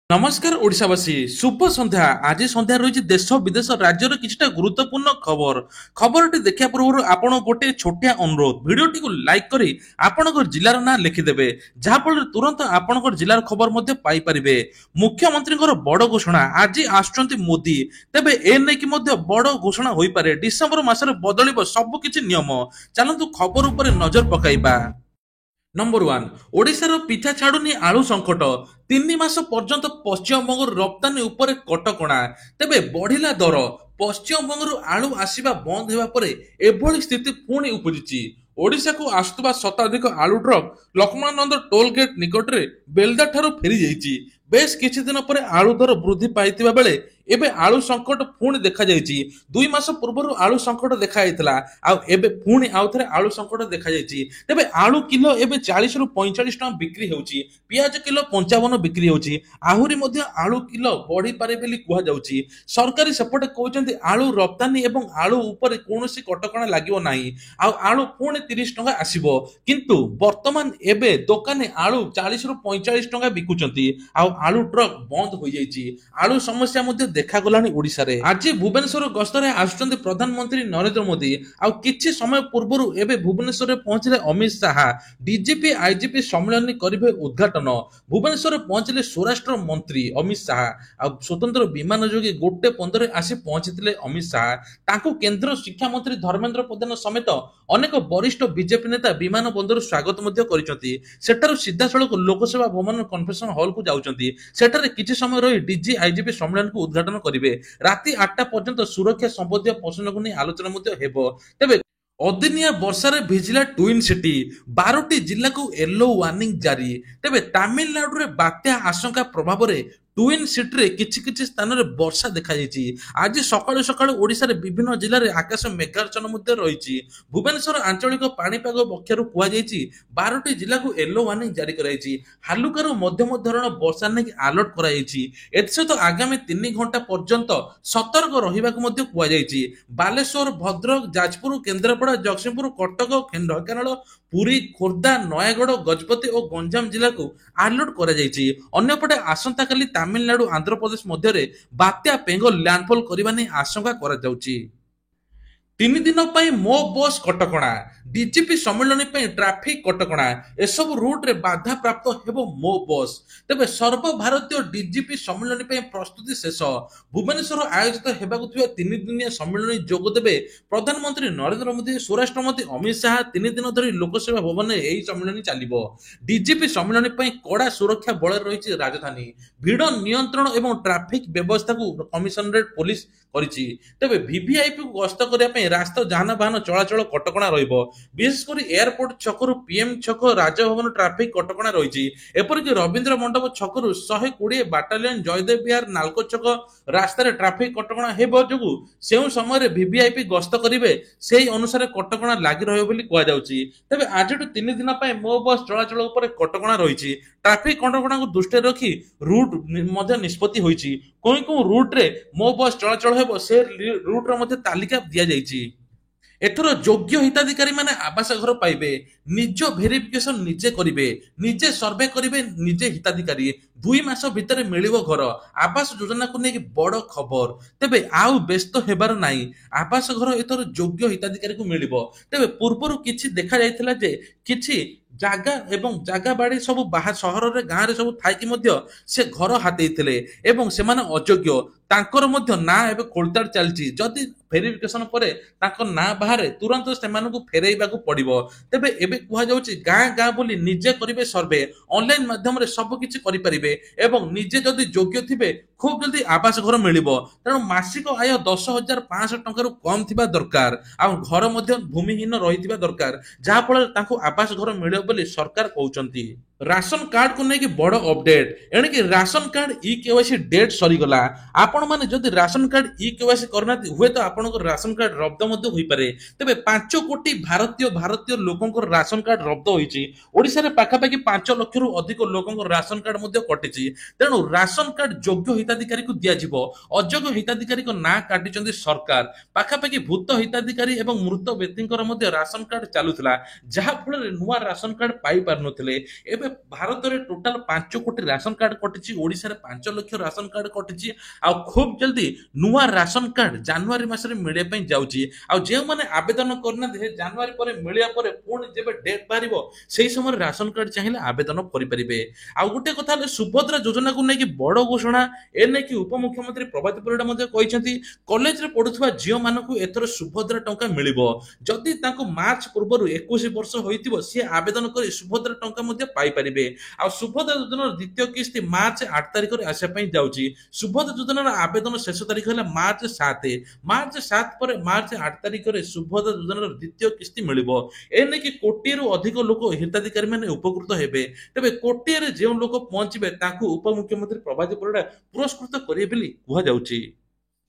नमस्कार ओडिशावासी शुभ संध्या आज संध्या रही देश विदेश राज्यर किछटा गुरुत्वपूर्ण खबर खबरटी देखा पूर्व आपण गोटे छोटिया अनुरोध भिडियोटी को लाइक करी आपणकर जिलार ना लिखिदेवे जहाँफल तुरंत आपणकर जिलार खबर मध्य पाई परिबे। मुख्यमंत्री बड़ घोषणा आज आसुचंती मोदी तेबे ए नै कि मध्य बड़ घोषणा होई पारे डिसेंबर मासरे बदलिबो सब किछि नियम। चलंतु खबर उपरे नजर पकाइबा। नंबर 1 ओडिशार पिछा छाड़ुनी आलू संकट 3 मास पर्यंत पश्चिमबंग रप्तानी उपरे कटकणा तेबे बढ़िला दर पश्चिमबंग आलू आसीबा बंद हेबा परे एभली स्थिति पुणी उपजिछि। ओडिशा को आसुवा शताधिक आलू ट्रक लक्ष्मणानंद टोल गेट निकट में बेलदा ठारू फेरी जाइछि। बेस किछि दिन परे आलू दर वृद्धि पाइतिबा बेले एबे आलू संकट पुणी देखा जाइछि। 2 मास पूर्व आलू संकट देखा जाइतला आ एबे पुणी आउथरे आलू संकट देखा जाइछि। तेबे आलू किलो एबे 40 रु 45 टका बिक्री होउछि, पियाज किलो 55 बिक्री होउछि, आहुरी मध्ये आलू किलो बढ़ी पारे बेली कुहा जाउछि। सरकारी सेपटे कहउछन्ती आलू रप्तानी एवं आलू उपरे कोनोसी कटकणा लागिवो नाही आ आलू पुणी 30 टका आसीबो, किंतु वर्तमान एबे दुकाने आलू 40 रु 45 टका बिकुचन्ती आ आलू ट्रक बंद हो जाइछि। आलू समस्या मध्ये देखा गलानी ओडिसा रे। आज भुवनेश्वर गस्तरे आसुचंती प्रधानमंत्री नरेंद्र मोदी आ किछि समय पूर्व एबे भुवनेश्वर पहुंचले अमित शाह डीजीपी आईजीपी सम्मेलन करिवे उद्घाटन। भुवनेश्वर पहुंचले स्वराष्ट्र मंत्री अमित शाह आ स्वतंत्र विमान जोगे 1:15 आसी पहुंचीतिले अमित शाह। तांको केंद्र शिक्षा मंत्री धर्मेंद्र प्रधान समेत अनेक वरिष्ठ बीजेपी नेता विमान बंदर स्वागत मध्ये करिसंती। सेठारु सीधा सड़क लोकसभा भवन कन्वेंशन हॉल को जाउचंती। सेठारे किछि समय रही डीजी आईजीपी सम्मेलन को उद्घाटन करिवे। राति 8टा पर्यंत सुरक्षा संबंधी प्रश्न को नहीं आलोचना मध्ये हेबो। तेबे अदिनिया वर्षारे भिजिला ट्विन सिटी 12टी जिला को येलो वार्निंग जारी। तेबे तामिलनाडु रे बात्या आशंका प्रभाव रे ट्विन सिटी रे किछि किछि स्थान रे वर्षा देखा जाइछि। आज सकाळु सकाळु ओडिसा रे विभिन्न जिल्ला रे आकाश मेघाच्छन्न मध्ये रहिछि। भुवनेश्वर आंचलिक पाणीपाग पक्षरु कुहा जाइछि 12टी जिला को येलो वार्निंग जारी कराइछि। हालुकारू मध्यम धरण वर्षा नै अलर्ट कराइछि। एतसहित आगामी 3 घंटा पर्यंत सतर्क रहिबाकू मध्ये कुहा जाइछि। बालेश्वर भद्रक जाजपुर केन्द्रापड़ा जगतसिंहपुर कटक ढेंकानाल पुरी खोर्धा नयागढ़ गजपति और गंजाम जिला को अलर्ट करा जाइछि। अन्यपटे आसंता काली तामिलनाडु आंध्र प्रदेश मध्य बात्या पेंगो लैंडफॉल करने नहीं आशंका करा जाउछि। 3 दिन मो बस कटकणा डीजीपी सम्मेलन ट्राफिक कटकणा एसबू रूट रे बाधा प्राप्त हेबो मो बस। तेबे सर्वभारतीय डीजीपी सम्मेलन प्रस्तुति शेष। भुवनेश्वर आयोजित हेबाकु थिबा 3 दिनिया सम्मेलन जोग देबे प्रधानमंत्री नरेंद्र मोदी स्वराष्ट्र मंत्री अमित शाह। 3 दिन धरी लोकसभा भवन में एही सम्मेलन चलिबो। डीजीपी सम्मेलन कड़ा सुरक्षा बल रही राजधानी भिड़ नियंत्रण एवं ट्राफिक व्यवस्था को कमिशनरेट पुलिस करिछि। तेबे वीवीआईपी को गस्त करिया रास्ता जानवाहन चलाचल कटकणा रहिबो। विशेषकर एयरपोर्ट छकरू पीएम छक राजभवन ट्राफिक कटकणा रही। एपरिक रवींद्र मंडप छकरू 120 बाटालियन जयदेव विहार नालको छक रास्तार ट्राफिक कटकणा हेबो जोगु से समय वीवीआईपी गस्त करिवे से अनुसार कटकणा लागि रहिबो बोली कुआ जाउछि। तबे आजटू 3 दिन मो बस चलाचल उपर कटकणा रही। ट्राफिक कटकणा को दृष्टि रखी रूट मध्य निष्पत्ति होइछि। कोई रूट रे मो बस चलाचल हेबो से रूट रो मध्य तालिका दिया जाइछि। एथर योग्य हिताधिकारी माने आवास घर पाइबे, निज भेरिफिकेशन निजे करिवे, निजे सर्वे करिवे, निजे हिताधिकारी 2 मास भितर मिलिबो घर। आवास योजना को नेकी बड़ खबर। तेबे आउ व्यस्त हेबार नाही, आवास घर एथर योग्य हिताधिकारी को मिलिबो। तेबे पूर्वरु किछि देखा जाइथिला जे किछि जागा एवं जागा बाड़ी सब बाहर सहर रे गां रे सब थाई कि मध्य से घर हातेइथिले एवं से माने अयोग्य तांकर मध्य ना एबे खोलताड़ चलछि। जदि भेरिफिकेशन परे तांकर ना बाहरे तुरंत सेमानकु फेरेइबाकू पड़िबो। तेबे एबे कुहा जाउछि गां गां बोली निजे करिवे सर्वे, ऑनलाइन माध्यम रे सब किछि करि परिबे एवं निजे जदि योग्य थिबे खूब जल्दी आवास घर मिलिबो। तेणु मासिक आय 10,500 टंका कम थिबा दरकार आ घर मध्य भूमिहीन रहिथिबा दरकार जहा फल तांको आवास घर मिलिबो बोली सरकार कहउचंती। राशन कार्ड को लेकिन बड़ अपडेट एणिकी ration card e KYC date सरीगला। आपण माने जदि राशन कार्ड ई केवाईसी करना हुए तो आपण राशन कार्ड रद्द मध्य होई पारे। तेबे 5 कोटी भारतीय लोकंकर राशन कार्ड रद्द होईची। ओडिसा रे पाखापाखि 5 लाख रु अधिक लोकंकर राशन कार्ड मध्य कटिची। तेणु राशन कार्ड योग्य हिताधिकारी को दिया जिवो। अयोग्य हिताधिकारी को ना काटिचंदी सरकार। पाखापाखि भूत हिताधिकारी एवं मृत व्यक्तिंकर मध्य राशन कार्ड चालुथला जहा फल नुआ राशन कार्ड पाई पार नथिले। एबे ଏବେ ଭାରତରେ ଟୋଟାଲ 5 କୋଟି ରାସନ କାର୍ଡ କଟିଛି, ଓଡ଼ିଶାରେ 5 ଲକ୍ଷ ରାସନ କାର୍ଡ କଟିଛି। ଆଉ ଖୁବ୍ ଜଲ୍ଦି ନୂଆ ରାସନ କାର୍ଡ ଜାନୁଆରୀ ମାସରେ ମିଳିବା ପାଇଁ ଯାଉଛି। ଆଉ ଯେଉଁମାନେ ଆବେଦନ କରିନାହାନ୍ତି ସେ ଜାନୁଆରୀ ପରେ ମିଳିବା ପରେ ପୁଣି ଯେବେ ଡେଟ୍ ବାହାରିବ ସେହି ସମୟରେ ରାସନ କାର୍ଡ ଚାହିଁଲେ ଆବେଦନ କରିପାରିବେ। ଆଉ ଗୋଟେ କଥା ହେଲେ ସୁଭଦ୍ରା ଯୋଜନାକୁ ନେଇକି ବଡ଼ ଘୋଷଣା, ଏ ନେଇକି ଉପମୁଖ୍ୟମନ୍ତ୍ରୀ ପ୍ରଭାତୀ ପରିଡ଼ା ମଧ୍ୟ କହିଛନ୍ତି କଲେଜରେ ପଢୁଥିବା ଝିଅମାନଙ୍କୁ ଏଥର ସୁଭଦ୍ରା ଟଙ୍କା ମିଳିବ। ଯଦି ତାଙ୍କୁ ମାର୍ଚ୍ଚ ପୂର୍ବରୁ 21 ବର୍ଷ ହୋଇଥିବ ସିଏ ଆବେଦନ କରି ସୁଭଦ୍ରା ଟଙ୍କା ମଧ୍ୟ ପାଇପାରିବେ। ଆଉ ସୁଭଦ୍ରା ଯୋଜନାର ଦ୍ୱିତୀୟ କିସ୍ତି ମାର୍ଚ୍ଚ 8 ତାରିଖରେ ଆସିବା ପାଇଁ ଯାଉଛି। ସୁଭଦ୍ରା ଯୋଜନାର ଆବେଦନ ଶେଷ ତାରିଖ ହେଲା ମାର୍ଚ୍ଚ 7। ମାର୍ଚ୍ଚ 7 ପରେ ମାର୍ଚ୍ଚ 8 ତାରିଖରେ ସୁଭଦ୍ରା ଯୋଜନାର ଦ୍ୱିତୀୟ କିସ୍ତି ମିଳିବ। ଏ ନେଇକି କୋଟିଏରୁ ଅଧିକ ଲୋକ ହିତାଧିକାରୀ ମାନେ ଉପକୃତ ହେବେ। ତେବେ କୋଟିଏରେ ଯେଉଁ ଲୋକ ପହଞ୍ଚିବେ ତାଙ୍କୁ ଉପମୁଖ୍ୟମନ୍ତ୍ରୀ ପ୍ରଭାତୀ ପରିଡ଼ା ପୁରସ୍କୃତ କରିବେ ବୋଲି କୁହାଯାଉଛି।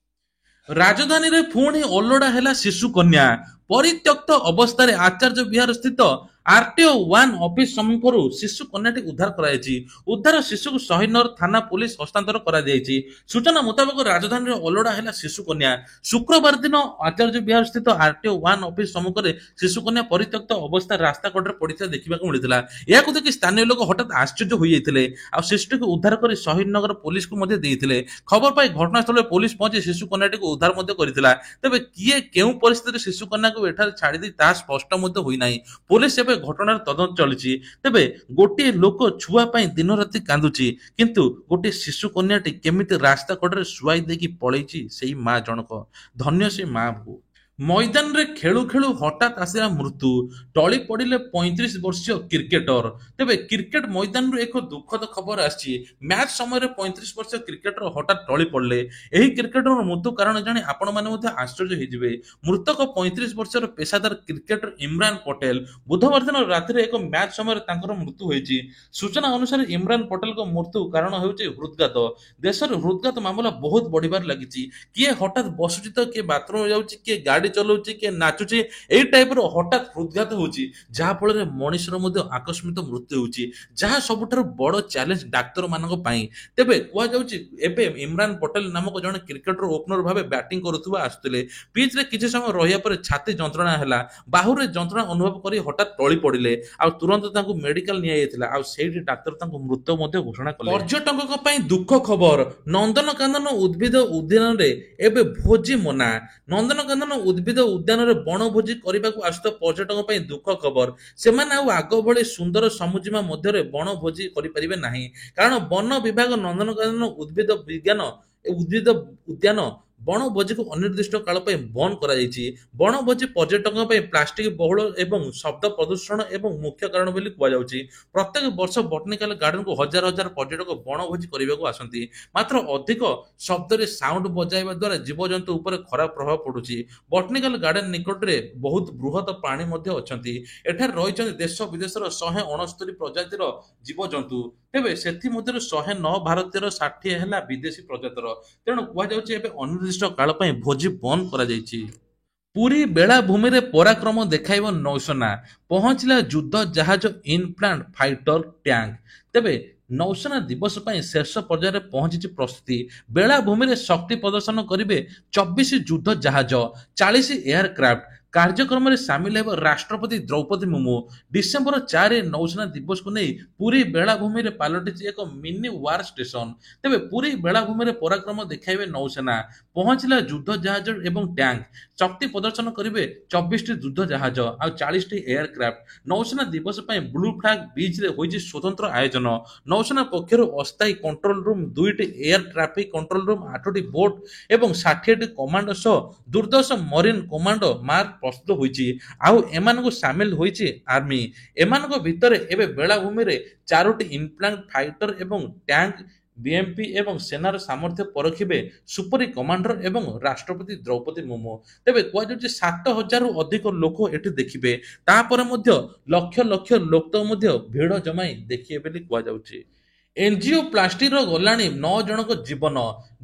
ରାଜଧାନୀରେ ପୁଣି ଓଲଡା ହେଲା ଶିଶୁ କନ୍ୟା। ପରିତ୍ୟକ୍ତ ଅବସ୍ଥାରେ ଆଚାର୍ଯ୍ୟ ବିହାର ସ୍ଥିତ ଆରଟିଓ 1 ଅଫିସ ସମ୍ମୁଖରୁ ଶିଶୁ କନ୍ୟାଟି ଉଦ୍ଧାର କରାଯାଇଛି। ଉଦ୍ଧାର ଶିଶୁକୁ ଶହୀଦନଗର ଥାନା ପୁଲିସ ହସ୍ତାନ୍ତର କରାଯାଇଛି। ସୂଚନା ମୁତାବକ ରାଜଧାନୀରେ ଓଲଡା ହେଲା ଶିଶୁ କନ୍ୟା। ଶୁକ୍ରବାର ଦିନ ଆଚାର୍ଯ୍ୟ ବିହାର ସ୍ଥିତ ଆରଟିଓ 1 ଅଫିସ ସମ୍ମୁଖରେ ଶିଶୁ କନ୍ୟା ପରିତ୍ୟକ୍ତ ଅବସ୍ଥାରେ ରାସ୍ତା କଡ଼ରେ ପଡ଼ିଥିବା ଦେଖିବାକୁ ମିଳିଥିଲା। ଏହାକୁ ଦେଖି ସ୍ଥାନୀୟ ଲୋକ ହଠାତ୍ ଆଶ୍ଚର୍ଯ୍ୟ ହୋଇଯାଇଥିଲେ। ଆଉ ଶିଶୁଟିକୁ ଉଦ୍ଧାର କରି ଶହୀଦନଗର ପୁଲିସକୁ ମଧ୍ୟ ଦେଇଥିଲେ। ଖବର ପାଇ ଘଟଣାସ୍ଥଳରେ ପୁଲିସ ପହଞ୍ଚି ଶିଶୁ କନ୍ୟାଟିକୁ ଉଦ୍ଧାର ମଧ୍ୟ କରିଥିଲା। ତେବେ କିଏ କେଉଁ ପରିସ୍ଥିତିରେ ଶିଶୁ କନ୍ୟାକୁ ଏଠାରେ ଛାଡ଼ିଦେଇ ତାହା ସ୍ପଷ୍ଟ ମଧ୍ୟ ହୋଇନାହିଁ। ପୁଲିସ ଏବେ ଘଟଣାର ତଦନ୍ତ ଚାଲିଛି। ତେବେ ଗୋଟିଏ ଲୋକ ଛୁଆ ପାଇଁ ଦିନ ରାତି କାନ୍ଦୁଛି, କିନ୍ତୁ ଗୋଟିଏ ଶିଶୁ କନ୍ୟାଟି କେମିତି ରାସ୍ତା କଡ଼ରେ ଶୁଆଇ ଦେଇକି ପଳେଇଛି ସେଇ ମା ଜଣକ। ଧନ୍ୟ ସେ ମାକୁ। ମଇଦାନରେ ଖେଳୁ ଖେଳୁ ହଠାତ୍ ଆସିଲା ମୃତ୍ୟୁ। ଟଳି ପଡ଼ିଲେ 35 ବର୍ଷୀୟ କ୍ରିକେଟର। ତେବେ କ୍ରିକେଟ ମଇଦାନରୁ ଏକ ଦୁଃଖଦ ଖବର ଆସିଛି। ମ୍ୟାଚ୍ ସମୟରେ 35 ବର୍ଷୀୟ କ୍ରିକେଟର ହଠାତ୍ ଟଳି ପଡ଼ିଲେ। ଏହି କ୍ରିକେଟର ମୃତ୍ୟୁ କାରଣ ଜାଣି ଆପଣମାନେ ମଧ୍ୟ ଆଶ୍ଚର୍ଯ୍ୟ ହୋଇଯିବେ। ମୃତକ 35 ବର୍ଷର ପେସାଦାର କ୍ରିକେଟର ଇମ୍ରାନ ପଟେଲ। ବୁଧବାର ଦିନ ରାତିରେ ଏକ ମ୍ୟାଚ୍ ସମୟରେ ତାଙ୍କର ମୃତ୍ୟୁ ହୋଇଛି। ସୂଚନା ଅନୁସାରେ ଇମ୍ରାନ ପଟେଲଙ୍କ ମୃତ୍ୟୁ କାରଣ ହେଉଛି ହୃଦଘାତ। ଦେଶରେ ହୃଦଘାତ ମାମଲା ବହୁତ ବଢ଼ିବାରେ ଲାଗିଛି। କିଏ ହଠାତ୍ ବସୁଛି ତ କିଏ ବାଥରୁମ ଯାଉଛି, କିଏ ଗାଡ଼ି ଚଲାଉଛି, କିଏ ନାଚୁଛି, ଏଇ ଟାଇପର ହଠାତ୍ ହୃଦଘାତ ହେଉଛି, ଯାହା ଫଳରେ ମଣିଷର ମଧ୍ୟ ଆକସ୍ମିକ ମୃତ୍ୟୁ ହେଉଛି, ଯାହା ସବୁଠାରୁ ବଡ଼ ଚ୍ୟାଲେଞ୍ଜ ଡାକ୍ତରମାନଙ୍କ ପାଇଁ। ତେବେ କୁହାଯାଉଛି ଏବେ ଇମ୍ରାନ ପଟେଲ ନାମକ ଜଣେ କ୍ରିକେଟର ଓପନର ଭାବେ ବ୍ୟାଟିଂ କରୁଥିବା ଆସୁଥିଲେ। ପିଚରେ କିଛି ସମୟ ରହିବା ପରେ ଛାତି ଯନ୍ତ୍ରଣା ହେଲା। ବାହୁରେ ଯନ୍ତ୍ରଣା ଅନୁଭବ କରି ହଠାତ୍ ଟଳି ପଡ଼ିଲେ। ଆଉ ତୁରନ୍ତ ତାଙ୍କୁ ମେଡିକାଲ ନିଆଯାଇଥିଲା। ଆଉ ସେଇଠି ଡାକ୍ତର ତାଙ୍କୁ ମୃତ ମଧ୍ୟ ଘୋଷଣା କଲେ। ପର୍ଯ୍ୟଟକଙ୍କ ପାଇଁ ଦୁଃଖ ଖବର। ନନ୍ଦନକାନନ ଉଦ୍ଭିଦ ଉଦ୍ୟାନରେ ଏବେ ଭୋଜି ମନା। ନନ୍ଦନକାନନ ଉଦ୍ଭିଦ ଉଦ୍ୟାନରେ ବଣଭୋଜି କରିବାକୁ ଆସୁଥିବା ପର୍ଯ୍ୟଟକଙ୍କ ପାଇଁ ଦୁଃଖ ଖବର। ସେମାନେ ଆଉ ଆଗ ଭଳି ସୁନ୍ଦର ସବୁଜିମା ମଧ୍ୟରେ ବଣଭୋଜି କରିପାରିବେ ନାହିଁ। କାରଣ ବନ ବିଭାଗ ନନ୍ଦନକାନନ ଉଦ୍ଭିଦ ଉଦ୍ୟାନ ବଣଭୋଜିକୁ ଅନିର୍ଦ୍ଦିଷ୍ଟ କାଳ ପାଇଁ ବନ୍ଦ କରାଯାଇଛି। ବଣଭୋଜି ପର୍ଯ୍ୟଟକଙ୍କ ପାଇଁ ପ୍ଲାଷ୍ଟିକ ବହୁଳ ଏବଂ ଶବ୍ଦ ପ୍ରଦୂଷଣ ଏବଂ ମୁଖ୍ୟ କାରଣ ବୋଲି କୁହାଯାଉଛି। ପ୍ରତ୍ୟେକ ବର୍ଷ ବଟନିକାଲ ଗାର୍ଡେନକୁ ହଜାର ହଜାର ପର୍ଯ୍ୟଟକ ବଣଭୋଜି କରିବାକୁ ଆସନ୍ତି। ମାତ୍ର ଅଧିକ ଶବ୍ଦରେ ସାଉଣ୍ଡ ବଜାଇବା ଦ୍ୱାରା ଜୀବଜନ୍ତୁ ଉପରେ ଖରାପ ପ୍ରଭାବ ପଡୁଛି। ବଟନିକାଲ ଗାର୍ଡେନ ନିକଟରେ ବହୁତ ବୃହତ ପ୍ରାଣୀ ମଧ୍ୟ ଅଛନ୍ତି। ଏଠାରେ ରହିଛନ୍ତି ଦେଶ ବିଦେଶର 169 ପ୍ରଜାତିର ଜୀବଜନ୍ତୁ। ତେବେ ସେଥିମଧ୍ୟରୁ 109 ଭାରତୀୟର, 60 ହେଲା ବିଦେଶୀ ପ୍ରଜାତିର। ତେଣୁ କୁହାଯାଉଛି ଏବେ ଅନିର୍ଦ୍ଦିଷ୍ଟ କାଳ ପାଇଁ ଭୋଜି ବନ୍ଦ କରାଯାଇଛି। ପୁରୀ ବେଳାଭୂମିରେ ପରାକ୍ରମ ଦେଖାଇବ ନୌସେନା। ପହଞ୍ଚିଲା ଯୁଦ୍ଧ ଜାହାଜ ଇନପ୍ଲାଣ୍ଟ ଫାଇଟର ଟ୍ୟାଙ୍କ। ତେବେ ନୌସେନା ଦିବସ ପାଇଁ ଶେଷ ପର୍ଯ୍ୟାୟରେ ପହଞ୍ଚିଛି ପ୍ରସ୍ତୁତି। ବେଳାଭୂମିରେ ଶକ୍ତି ପ୍ରଦର୍ଶନ କରିବେ 24 ଯୁଦ୍ଧ ଜାହାଜ, 40 ଏୟାରକ୍ରାଫ୍ଟ। କାର୍ଯ୍ୟକ୍ରମରେ ସାମିଲ ହେବ ରାଷ୍ଟ୍ରପତି ଦ୍ରୌପଦୀ ମୁର୍ମୁ। ଡିସେମ୍ବର 4 ନୌସେନା ଦିବସକୁ ନେଇ ପୁରୀ ବେଳାଭୂମିରେ ପାଲଟିଛି ଏକ ମିନି ୱାର ଷ୍ଟେସନ। ତେବେ ପୁରୀ ବେଳାଭୂମିରେ ପରାକ୍ରମ ଦେଖାଇବେ ନୌସେନା। ପହଞ୍ଚିଲା ଯୁଦ୍ଧ ଜାହାଜ ଏବଂ ଟ୍ୟାଙ୍କ। ଶକ୍ତି ପ୍ରଦର୍ଶନ କରିବେ 24ଟି ଯୁଦ୍ଧ ଜାହାଜ ଆଉ 40ଟି ଏୟାରକ୍ରାଫ୍ଟ। ନୌସେନା ଦିବସ ପାଇଁ ବ୍ଲୁ ଫ୍ଲାଗ ବିଚ୍ରେ ହୋଇଛି ସ୍ୱତନ୍ତ୍ର ଆୟୋଜନ। ନୌସେନା ପକ୍ଷରୁ ଅସ୍ଥାୟୀ କଣ୍ଟ୍ରୋଲ ରୁମ୍, 2ଟି ଏୟାର ଟ୍ରାଫିକ କଣ୍ଟ୍ରୋଲ ରୁମ୍, 8ଟି ବୋଟ ଏବଂ 60ଟି କମାଣ୍ଡୋ ସହ ଦୁର୍ଦ୍ଧର୍ଷ ମରିନ କମାଣ୍ଡୋ ମାର୍କ ପ୍ରସ୍ତୁତ ହୋଇଛି। ଆଉ ଏମାନଙ୍କୁ ସାମିଲ ହୋଇଛି ଆର୍ମି। ଏମାନଙ୍କ ଭିତରେ ଏବେ ବେଳାଭୂମିରେ 4ଟି ଇନପ୍ଲାଣ୍ଟ ଫାଇଟର ଏବଂ ଟ୍ୟାଙ୍କ ବିଏମ୍ପି ଏବଂ ସେନାର ସାମର୍ଥ୍ୟ ପରଖିବେ ସୁପରି କମାଣ୍ଡର ଏବଂ ରାଷ୍ଟ୍ରପତି ଦ୍ରୌପଦୀ ମୁର୍ମୁ। ତେବେ କୁହାଯାଉଛି 7,000ରୁ ଅଧିକ ଲୋକ ଏଠି ଦେଖିବେ। ତାପରେ ମଧ୍ୟ ଲକ୍ଷ ଲକ୍ଷ ଲୋକ ମଧ୍ୟ ଭିଡ଼ ଜମାଇ ଦେଖିବେ ବୋଲି କୁହାଯାଉଛି। ଏଞ୍ଜିଓପ୍ଲାଷ୍ଟିର ଗଲାଣି 9 ଜଣଙ୍କ ଜୀବନ।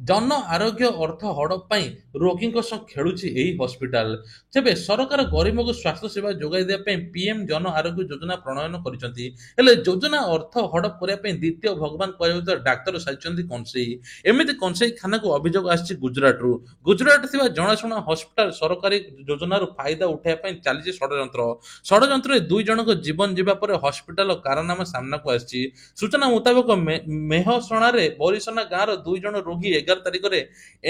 ଜନ ଆରୋଗ୍ୟ ଅର୍ଥ ହଡପ ପାଇଁ ରୋଗୀଙ୍କ ସହ ଖେଳୁଛି ଏହି ହସ୍ପିଟାଲ। ତେବେ ସରକାର ଗରିବଙ୍କୁ ସ୍ୱାସ୍ଥ୍ୟ ସେବା ଯୋଗାଇ ଦେବା ପାଇଁ ପିଏମ୍ ଜନ ଆରୋଗ୍ୟ ଯୋଜନା ପ୍ରଣୟନ କରିଛନ୍ତି। ହେଲେ ଯୋଜନା ଅର୍ଥ ହଡପ କରିବା ପାଇଁ ଦ୍ୱିତୀୟ ଭଗବାନ କୁହାଯାଉଥିବା ଡାକ୍ତର ସାଜିଛନ୍ତି କଂସେଇ। ଏମିତି କଂସେଇ ଖାନାକୁ ଅଭିଯୋଗ ଆସିଛି ଗୁଜରାଟରୁ। ଗୁଜରାଟରେ ଥିବା ଜଣାଶୁଣା ହସ୍ପିଟାଲ ସରକାରୀ ଯୋଜନାରୁ ଫାଇଦା ଉଠାଇବା ପାଇଁ ଚାଲିଛି ଷଡଯନ୍ତ୍ର। ଷଡଯନ୍ତ୍ରରେ 2 ଜଣଙ୍କ ଜୀବନ ଯିବା ପରେ ହସ୍ପିଟାଲ କାରନାମା ସାମ୍ନାକୁ ଆସିଛି। ସୂଚନା ମୁତାବକ ମେହସଣାରେ ବରିସନା ଗାଁର 2 ଜଣ ରୋଗୀ 11 ତାରିଖରେ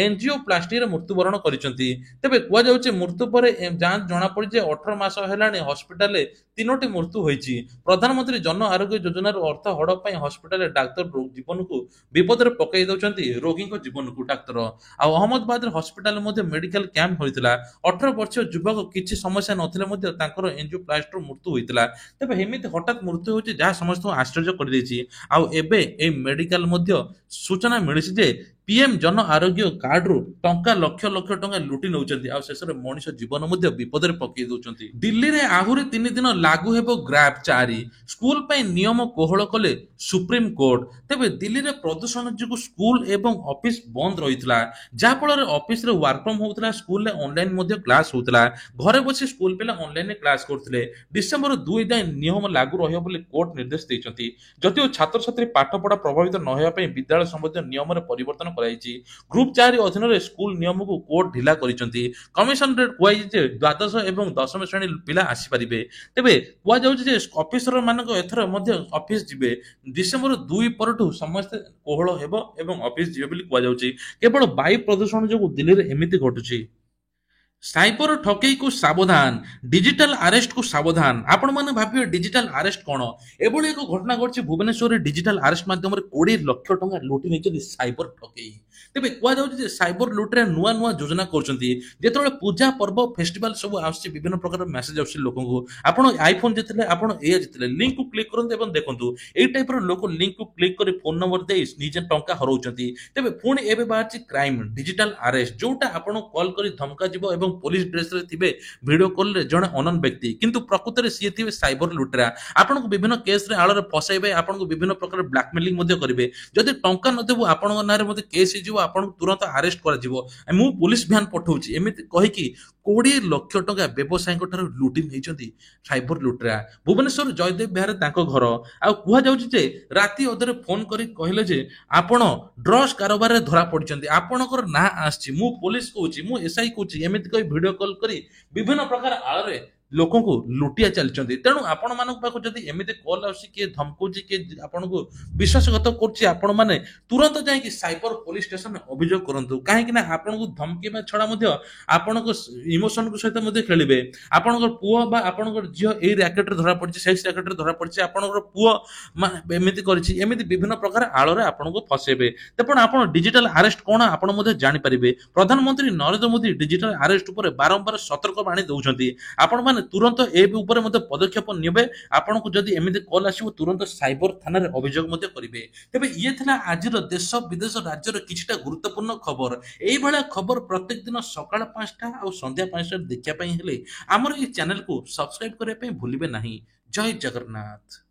ଏଞ୍ଜିଓପ୍ଲାଷ୍ଟିରେ ମୃତ୍ୟୁବରଣ କରିଛନ୍ତି। ତେବେ କୁହାଯାଉଛି ମୃତ୍ୟୁ ପରେ ଯାଞ୍ଚ ଜଣାପଡିଛି ଯେ 18 ମାସ ହେଲାଣି ହସ୍ପିଟାଲରେ 3ଟି ମୃତ୍ୟୁ ହୋଇଛି। ପ୍ରଧାନମନ୍ତ୍ରୀ ଜନ ଆରୋଗ୍ୟ ଯୋଜନାରୁ ଅର୍ଥ ହଡପ ପାଇଁ ହସ୍ପିଟାଲରେ ଡାକ୍ତର ଜୀବନକୁ ବିପଦରେ ପକାଇ ଦେଉଛନ୍ତି ରୋଗୀଙ୍କ ଜୀବନକୁ ଡାକ୍ତର। ଆଉ ଅହମ୍ମଦାବାଦର ହସ୍ପିଟାଲ ମଧ୍ୟ ମେଡିକାଲ କ୍ୟାମ୍ପ ହୋଇଥିଲା। 18 ବର୍ଷୀୟ ଯୁବକ କିଛି ସମସ୍ୟା ନଥିଲେ ମଧ୍ୟ ତାଙ୍କର ଏଞ୍ଜିଓପ୍ଲାଷ୍ଟିରୁ ମୃତ୍ୟୁ ହୋଇଥିଲା। ତେବେ ଏମିତି ହଠାତ୍ ମୃତ୍ୟୁ ହେଉଛି ଯାହା ସମସ୍ତଙ୍କୁ ଆଶ୍ଚର୍ଯ୍ୟ କରିଦେଇଛି। ଆଉ ଏବେ ଏହି ମେଡିକାଲ ମଧ୍ୟ ସୂଚନା ମିଳିଛି ଯେ ପିଏମ୍ ଜନ ଆରୋଗ୍ୟ କାର୍ଡରୁ ଟଙ୍କା ଲକ୍ଷ ଲକ୍ଷ ଟଙ୍କା ଲୁଟି ନେଉଛନ୍ତି। ଆଉ ଶେଷରେ ମଣିଷ ଜୀବନ ମଧ୍ୟ ବିପଦରେ ପକାଇ ଦେଉଛନ୍ତି। ଦିଲ୍ଲୀରେ ଆହୁରି 3 ଦିନ ଲାଗୁ ହେବ ଗ୍ରାଫ୍ 4। ସ୍କୁଲ ପାଇଁ ନିୟମ କୋହଳ କଲେ ସୁପ୍ରିମକୋର୍ଟ। ତେବେ ଦିଲ୍ଲୀରେ ପ୍ରଦୂଷଣ ଯୋଗୁଁ ସ୍କୁଲ ଏବଂ ଅଫିସ ବନ୍ଦ ରହିଥିଲା। ଯାହାଫଳରେ ଅଫିସରେ ୱାର୍କ ଫ୍ରମ ହେଉଥିଲା, ସ୍କୁଲରେ ଅନଲାଇନ ମଧ୍ୟ କ୍ଲାସ ହେଉଥିଲା। ଘରେ ବସି ସ୍କୁଲ ପିଲା ଅନଲାଇନରେ କ୍ଲାସ କରୁଥିଲେ। ଡିସେମ୍ବର 2 ଯାଏଁ ନିୟମ ଲାଗୁ ରହିବ ବୋଲି କୋର୍ଟ ନିର୍ଦ୍ଦେଶ ଦେଇଛନ୍ତି। ଯଦିଓ ଛାତ୍ରଛାତ୍ରୀ ପାଠପଢା ପ୍ରଭାବିତ ନ ହେବା ପାଇଁ ବିଦ୍ୟାଳୟ ସମ୍ବନ୍ଧୀୟ ନିୟମରେ ପରିବର୍ତ୍ତନ କରାଯାଇଛି। ଗ୍ରୁପ 4 ଅଧୀନରେ ସ୍କୁଲ ନିୟମକୁ କୋର୍ଟ ଢିଲା କରିଛନ୍ତି। କମିଶନରେ କୁହାଯାଇଛି ଯେ ଦ୍ୱାଦଶ ଏବଂ ଦଶମ ଶ୍ରେଣୀ ପିଲା ଆସିପାରିବେ। ତେବେ କୁହାଯାଉଛି ଯେ ଅଫିସର ମାନଙ୍କ ଏଥର ମଧ୍ୟ ଅଫିସ ଯିବେ। ଡିସେମ୍ବର 2 ପରଠୁ ସମସ୍ତେ କୋହଳ ହେବ ଏବଂ ଅଫିସ ଯିବେ ବୋଲି କୁହାଯାଉଛି। କେବଳ ବାୟୁ ପ୍ରଦୂଷଣ ଯୋଗୁଁ ଦିଲ୍ଲୀରେ ଏମିତି ଘଟୁଛି। ସାଇବର ଠକେଇକୁ ସାବଧାନ, ଡିଜିଟାଲ ଆରେଷ୍ଟକୁ ସାବଧାନ। ଆପଣମାନେ ଭାବିବେ ଡିଜିଟାଲ ଆରେଷ୍ଟ କଣ? ଏଭଳି ଏକ ଘଟଣା ଘଟିଛି ଭୁବନେଶ୍ୱରରେ। ଡିଜିଟାଲ ଆରେଷ୍ଟ ମାଧ୍ୟମରେ 20 ଲକ୍ଷ ଟଙ୍କା ଲୁଟି ନେଇଛନ୍ତି ସାଇବର ଠକେଇ। ତେବେ କୁହାଯାଉଛି ଯେ ସାଇବର ଲୁଟରେ ନୂଆ ନୂଆ ଯୋଜନା କରୁଛନ୍ତି। ଯେତେବେଳେ ପୂଜା ପର୍ବ ଫେଷ୍ଟିଭାଲ ସବୁ ଆସୁଛି, ବିଭିନ୍ନ ପ୍ରକାର ମେସେଜ ଆସୁଛି ଲୋକଙ୍କୁ, ଆପଣ ଆଇଫୋନ ଜିତିଲେ, ଆପଣ ଏଇଆ ଜିତିଲେ, ଲିଙ୍କକୁ କ୍ଲିକ୍ କରନ୍ତୁ ଏବଂ ଦେଖନ୍ତୁ। ଏଇ ଟାଇପର ଲୋକ ଲିଙ୍କକୁ କ୍ଲିକ୍ କରି ଫୋନ ନମ୍ବର ଦେଇ ନିଜେ ଟଙ୍କା ହରଉଛନ୍ତି। ତେବେ ପୁଣି ଏବେ ବାହାରିଛି କ୍ରାଇମ ଡିଜିଟାଲ ଆରେଷ୍ଟ, ଯୋଉଟା ଆପଣଙ୍କୁ କଲ୍ କରି ଧମକା ଯିବ ଏବଂ ପୋଲିସ ଡ୍ରେସରେ ଥିବେ, ଭିଡିଓ କଲରେ ଜଣେ ଅନନ୍ ବ୍ୟକ୍ତି, କିନ୍ତୁ ପ୍ରକୃତରେ ସିଏ ଥିବେ ସାଇବର ଲୁଟେରା। ଆପଣଙ୍କୁ ବିଭିନ୍ନ କେସରେ ଆଳରେ ଫସାଇବେ, ଆପଣଙ୍କୁ ବିଭିନ୍ନ ପ୍ରକାର ବ୍ଲାକମେଲିଂ ମଧ୍ୟ କରିବେ। ଯଦି ଟଙ୍କା ନଦେବୁ ଆପଣଙ୍କ ନାଁରେ ମଧ୍ୟ କେସ୍ ହେଇଯିବ, ଆପଣଙ୍କୁ ତୁରନ୍ତ ଆରେଷ୍ଟ କରାଯିବ, ମୁଁ ପୋଲିସ ଭ୍ୟାନ ପଠଉଛି, ଏମିତି କହିକି 20 ଲକ୍ଷ ଟଙ୍କା ବ୍ୟବସାୟୀଙ୍କ ଠାରୁ ଲୁଟି ନେଇଛନ୍ତି ସାଇବର ଲୁଟେରା। ଭୁବନେଶ୍ୱର ଜୟଦେବ ବିହାରରେ ତାଙ୍କ ଘର। ଆଉ କୁହାଯାଉଛି ଯେ ରାତି ଅଧରେ ଫୋନ କରି କହିଲେ ଯେ ଆପଣ ଡ୍ରଗ୍ସ କାରବାରରେ ଧରା ପଡିଛନ୍ତି, ଆପଣଙ୍କର ନାଁ ଆସିଛି, ମୁଁ ପୋଲିସ କହୁଛି, ମୁଁ ଏସ୍ଆଇ କହୁଛି, ଏମିତି କହି ଭିଡିଓ କଲ୍ କରି ବିଭିନ୍ନ ପ୍ରକାର ଆଳରେ ଲୋକଙ୍କୁ ଲୁଟିଆ ଚାଲିଛନ୍ତି। ତେଣୁ ଆପଣମାନଙ୍କ ପାଖକୁ ଯଦି ଏମିତି କଲ୍ ଆସୁଛି, କିଏ ଧମକଉଛି, କିଏ ଆପଣଙ୍କୁ ବିଶ୍ୱାସଘାତ କରୁଛି, ଆପଣମାନେ ତୁରନ୍ତ ଯାଇକି ସାଇବର ପୋଲିସ ଷ୍ଟେସନରେ ଅଭିଯୋଗ କରନ୍ତୁ। କାହିଁକି ନା ଆପଣଙ୍କୁ ଧମକିବା ଛଡା ମଧ୍ୟ ଆପଣଙ୍କ ଇମୋସନଙ୍କ ସହିତ ମଧ୍ୟ ଖେଳିବେ। ଆପଣଙ୍କର ପୁଅ ବା ଆପଣଙ୍କର ଝିଅ ଏଇ ରାକେଟରେ ଧରା ପଡିଛି, ସେକ୍ସ ରାକେଟରେ ଧରା ପଡିଛି, ଆପଣଙ୍କର ପୁଅ ଏମିତି କରିଛି, ଏମିତି ବିଭିନ୍ନ ପ୍ରକାର ଆଳରେ ଆପଣଙ୍କୁ ଫସେଇବେ। ତେଣୁ ଆପଣ ଡିଜିଟାଲ ଆରେଷ୍ଟ କଣ ଆପଣ ମଧ୍ୟ ଜାଣିପାରିବେ। ପ୍ରଧାନମନ୍ତ୍ରୀ ନରେନ୍ଦ୍ର ମୋଦି ଡିଜିଟାଲ ଆରେଷ୍ଟ ଉପରେ ବାରମ୍ବାର ସତର୍କବାଣୀ ଦେଉଛନ୍ତି। ଆପଣମାନେ ତୁରନ୍ତ ଏ ଉପରେ ମଧ୍ୟ ପଦକ୍ଷେପ ନେବେ। ଆପଣଙ୍କୁ ଯଦି ଏମିତି କଲ୍ ଆସିବ, ତୁରନ୍ତ ସାଇବର ଥାନାରେ ଅଭିଯୋଗ ମଧ୍ୟ କରିବେ। ତେବେ ଇଏ ଥିଲା ଆଜିର ଦେଶ ବିଦେଶ ରାଜ୍ୟର କିଛିଟା ଗୁରୁତ୍ୱପୂର୍ଣ୍ଣ ଖବର। ଏଇଭଳିଆ ଖବର ପ୍ରତ୍ୟେକ ଦିନ ସକାଳ 5ଟା ଆଉ ସନ୍ଧ୍ୟା 5ଟାରେ ଦେଖିବା ପାଇଁ ହେଲେ ଆମର ଏହି ଚ୍ୟାନେଲକୁ ସବସ୍କ୍ରାଇବ କରିବା ପାଇଁ ଭୁଲିବେ ନାହିଁ। ଜୟ ଜଗନ୍ନାଥ।